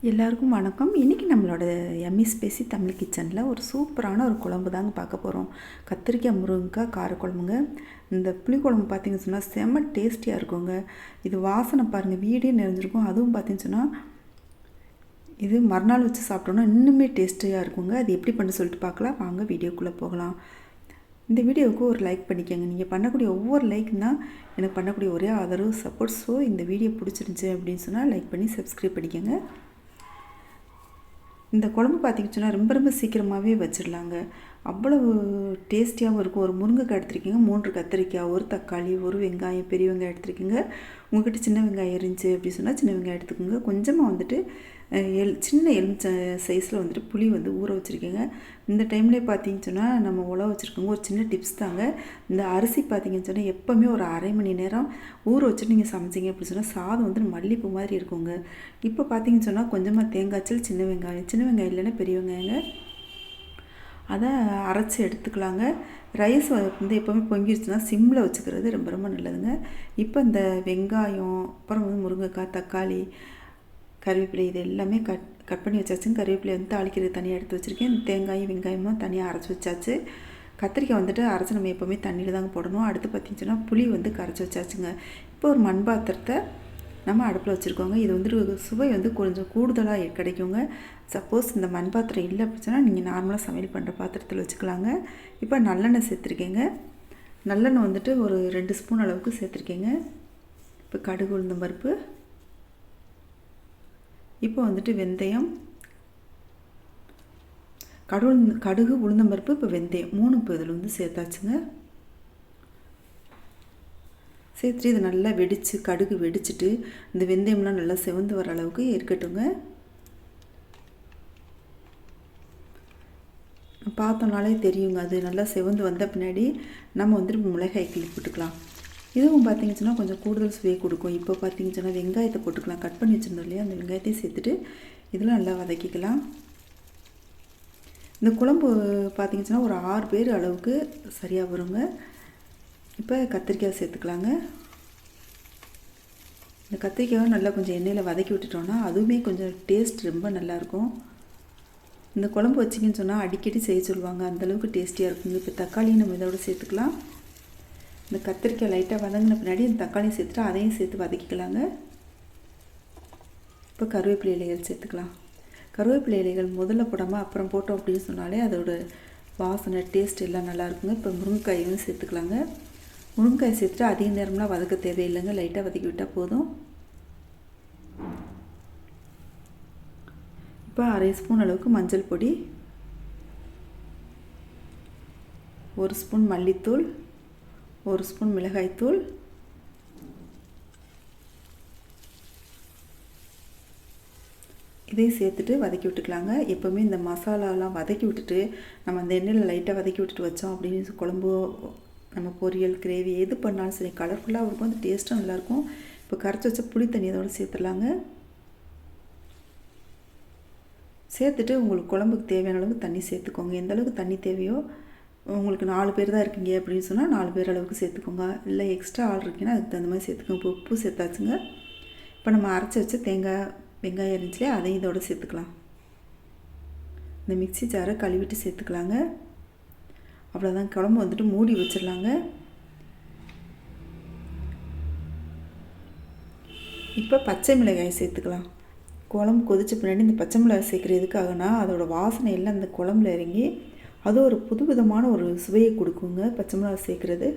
எல்லாருக்கும் வணக்கம். இன்றைக்கி நம்மளோட எம்மி ஸ்பேசி தமிழ் கிச்சனில் ஒரு சூப்பரான ஒரு குழம்பு தாங்க பார்க்க போகிறோம். கத்திரிக்காய் முருங்கைக்காய் காரக்குழம்புங்க. இந்த புளிக்குழம்பு பார்த்திங்கன்னு சொன்னால் செம்ம டேஸ்டியாக இருக்குங்க. இது வாசனை பாருங்கள், வீடே நிறைஞ்சிருக்கும். அதுவும் பார்த்திங்கன்னு சொன்னால் இது மறுநாள் வச்சு சாப்பிட்டோன்னா இன்னுமே டேஸ்டியாக இருக்குங்க. அது எப்படி பண்ண சொல்லிட்டு பார்க்கலாம் வாங்க, வீடியோக்குள்ளே போகலாம். இந்த வீடியோவுக்கு ஒரு லைக் பண்ணிக்கோங்க. நீங்கள் பண்ணக்கூடிய ஒவ்வொரு லைக் தான் எனக்கு பண்ணக்கூடிய ஒரே ஆதரவு, சப்போர்ட். ஸோ இந்த வீடியோ பிடிச்சிருந்துச்சி அப்படின்னு சொன்னால் லைக் பண்ணி சப்ஸ்கிரைப் பண்ணிக்கோங்க. இந்த குழம்பு பார்த்திங்கன்னு சொன்னால் ரொம்ப சீக்கிரமாகவே வச்சிடலாங்க. அவ்வளவு டேஸ்டியாகவும் இருக்கும். ஒரு முருங்கைக்காய் எடுத்துருக்கீங்க, 3 கத்திரிக்காய், ஒரு தக்காளி, ஒரு வெங்காயம், பெரிய வெங்காயம் எடுத்துருக்கீங்க. உங்கள்கிட்ட சின்ன வெங்காயம் இருந்துச்சு அப்படின்னு சொன்னால் சின்ன வெங்காயம் எடுத்துக்கோங்க. கொஞ்சமாக வந்துட்டு சின்ன எலுமிச்சை சைஸில் வந்துட்டு புளி வந்து ஊற வச்சுருக்கீங்க. இந்த டைம்லேயே பார்த்திங்கன்னு சொன்னால் நம்ம உழவு வச்சுருக்கோங்க. ஒரு சின்ன டிப்ஸ் தாங்க. இந்த அரிசி பார்த்திங்கன்னு சொன்னால் எப்போவுமே ஒரு அரை மணி நேரம் ஊற வச்சுட்டு நீங்கள் சமைச்சிங்க அப்படின்னு சொன்னால் சாதம் வந்து மல்லிப்பூ மாதிரி இருக்குங்க. இப்போ பார்த்திங்கன்னு சொன்னால் கொஞ்சமாக தேங்காய்ச்சல், சின்ன வெங்காயம் இல்லைன்னா பெரிய வெங்காயங்க, அதை அரைச்சி எடுத்துக்கலாங்க. ரைஸ் வந்து எப்போவுமே பொங்கிடுச்சுன்னா சிம்மில் வச்சுக்கிறது ரொம்ப நல்லதுங்க. இப்போ இந்த வெங்காயம், அப்புறம் வந்து முருங்கைக்காய், தக்காளி, கருவேப்பிலை இது எல்லாமே கட் பண்ணி வச்சாச்சுங்க. கருவேப்பிலை வந்து தாளிக்கிறது தனியாக எடுத்து வச்சுருக்கேன். தேங்காயும் வெங்காயமும் தனியாக அரைச்சி வச்சாச்சு. கத்திரிக்காய் வந்துட்டு அரைச்சி நம்ம எப்போவுமே தண்ணியில் தாங்க போடணும். அடுத்து பார்த்திங்கன்னா புளி வந்து கரைச்சி வச்சாச்சுங்க. இப்போ ஒரு மண் பாத்திரத்தை நம்ம அடுப்பில் வச்சுருக்கோங்க. இது வந்துட்டு சுவை வந்து கொஞ்சம் கூடுதலாக கிடைக்குங்க. சப்போஸ் இந்த மண் பாத்திரம் இல்லை அப்படின்னா நீங்கள் நார்மலாக சமையல் பண்ணுற பாத்திரத்தில் வச்சுக்கலாங்க. இப்போ நல்லெண்ணெய் சேர்த்துருக்கேங்க. நல்லெண்ணெய் வந்துட்டு ஒரு 2 ஸ்பூன் அளவுக்கு சேர்த்துருக்கேங்க. இப்போ கடுகு, உளுந்தம் பருப்பு, இப்போ வந்துட்டு வெந்தயம், கடுகு, உளுந்தம்பருப்பு, இப்போ வெந்தயம் 3 இப்போ இதில் வந்து சேர்த்தாச்சுங்க. சேர்த்துட்டு இது நல்லா வெடித்து, கடுகு வெடிச்சிட்டு இந்த வெந்தயம்லாம் நல்லா செவந்து வர அளவுக்கு இருக்கட்டுங்க. பார்த்தோம்னாலே தெரியுங்க, அது நல்லா செவந்து வந்த பின்னாடி நம்ம வந்துட்டு மிளகாய் கிள்ளி போட்டுக்கலாம். இதுவும் பார்த்திங்கன்னா கொஞ்சம் கூடுதல் சுவையை கொடுக்கும். இப்போ பார்த்திங்கன்னா வெங்காயத்தை போட்டுக்கலாம். கட் பண்ணி வச்சுருந்தோம் இல்லையா, அந்த வெங்காயத்தையும் சேர்த்துட்டு இதில் நல்லா வதக்கிக்கலாம். இந்த குழம்பு பார்த்திங்கன்னா ஒரு 6 பேர் அளவுக்கு சரியாக வருங்க. இப்போ கத்திரிக்காய் சேர்த்துக்கலாங்க. இந்த கத்திரிக்காயை நல்லா கொஞ்சம் எண்ணெயில் வதக்கி விட்டுட்டோன்னா அதுவுமே கொஞ்சம் டேஸ்ட் ரொம்ப நல்லாயிருக்கும். இந்த குழம்பு வச்சிங்கன்னு சொன்னால் அடிக்கடி செய்ய சொல்லுவாங்க, அந்தளவுக்கு டேஸ்டியாக இருக்குங்க. இப்போ தக்காளியும் நம்ம இதோட சேர்த்துக்கலாம். இந்த கத்திரிக்காய் லைட்டாக வதங்கின பின்னாடி இந்த தக்காளியும் சேர்த்துட்டு அதையும் சேர்த்து வதக்கிக்கலாங்க. இப்போ கருவேப்பிலை இலைகள் சேர்த்துக்கலாம். கருவேப்பிலை இலைகள் முதல்ல போடாமல் அப்புறம் போட்டோம் அப்படின்னு சொன்னாலே அதோட வாசனை, டேஸ்ட் எல்லாம் நல்லாயிருக்குங்க. இப்போ முருங்கைக்காயும் சேர்த்துக்கலாங்க. முருங்கைக்காய் சேர்த்துட்டு அதிக நேரம்லாம் வதக்க தேவையில்லைங்க, லைட்டாக வதக்கி விட்டால் போதும். இப்போ அரை ஸ்பூன் அளவுக்கு மஞ்சள் பொடி, 1 ஸ்பூன் மல்லித்தூள், 1 ஸ்பூன் மிளகாய்த்தூள், இதையும் சேர்த்துட்டு வதக்கி விட்டுக்கலாங்க. எப்போவுமே இந்த மசாலாலாம் வதக்கி விட்டுட்டு நம்ம அந்த எண்ணெயில் லைட்டாக வதக்கி விட்டுட்டு வச்சோம் அப்படின்னு குழம்பு, நம்ம பொரியல், கிரேவி எது பண்ணாலும் சரி கலர்ஃபுல்லாக இருக்கும், அந்த டேஸ்ட்டும் நல்லாயிருக்கும். இப்போ கரைச்சி வச்ச புளி தண்ணி அதோடு சேர்த்துடலாங்க. சேர்த்துட்டு உங்களுக்கு குழம்புக்கு தேவையான அளவுக்கு தண்ணி சேர்த்துக்கோங்க. எந்த அளவுக்கு தண்ணி தேவையோ, உங்களுக்கு 4 பேர் தான் இருக்கீங்க அப்படின்னு சொன்னால் 4 பேர் அளவுக்கு சேர்த்துக்கோங்க. இல்லை எக்ஸ்ட்ரா ஆள் இருக்கீங்கன்னா அதுக்கு தகுந்த மாதிரி சேர்த்துக்கோங்க. இப்போ உப்பு சேர்த்தாச்சுங்க. இப்போ நம்ம அரைச்சி வச்சு தேங்காய், வெங்காயம் இருந்துச்சுலே அதையும் இதோட சேர்த்துக்கலாம். இந்த மிக்ஸி ஜாரை கழுவிட்டு சேர்த்துக்கலாங்க. அவ்வளோதான், குழம்பு வந்துட்டு மூடி வச்சிடலாங்க. இப்போ பச்சை மிளகாய் சேர்த்துக்கலாம். குழம்பு கொதிச்ச பின்னாடி இந்த பச்சை மிளகாய் சேர்க்குறது எதுக்காகனா அதோடய வாசனை எல்லாம் இந்த குழம்புல இறங்கி அது ஒரு புதுவிதமான ஒரு சுவையை கொடுக்குங்க பச்சை மிளகாய் சேர்க்குறது.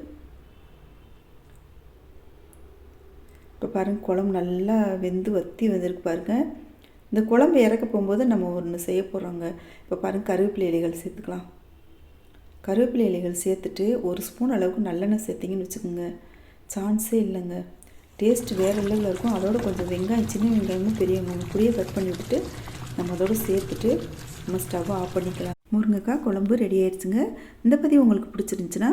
இப்போ பாருங்கள், குழம்பு நல்லா வெந்து வற்றி வந்திருக்கு பாருங்கள். இந்த குழம்பு இறக்க போகும்போது நம்ம ஒன்று செய்ய போகிறோங்க. இப்போ பாருங்கள், கருவேப்பிலை இலைகள் சேர்த்துக்கலாம். கருவேப்பிலை இலைகள் சேர்த்துட்டு 1 ஸ்பூன் அளவுக்கு நல்லெண்ணெய் சேர்த்திங்கன்னு வச்சுக்கோங்க, சான்ஸே இல்லைங்க, டேஸ்ட் வேறு லெவலில் இருக்கும். அதோட கொஞ்சம் வெங்காயம், சின்ன வெங்காயமும் பெரிய வெங்காயம் பொடியை கட் பண்ணி விட்டுட்டு நம்ம அதோடு சேர்த்துட்டு நம்ம ஸ்டவ்வை ஆஃப் பண்ணிக்கலாம். முருங்கைக்காய் குழம்பு ரெடி ஆயிடுச்சுங்க. இந்த பதிவு உங்களுக்கு பிடிச்சிருந்துச்சுன்னா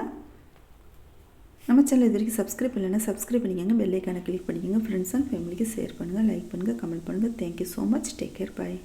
நம்ம சேனல் இது வரைக்கும் சப்ஸ்கிரைப் பண்ணலைன்னா சப்ஸ்கிரைப் பண்ணிக்கோங்க. பெல் ஐக்கானை கிளிக் பண்ணிக்கோங்க. ஃப்ரெண்ட்ஸ் அண்ட் ஃபேமிலிக்கு ஷேர் பண்ணுங்கள், லைக் பண்ணுங்கள், கமெண்ட் பண்ணுங்கள். Thank you so much. Take care. பாய்.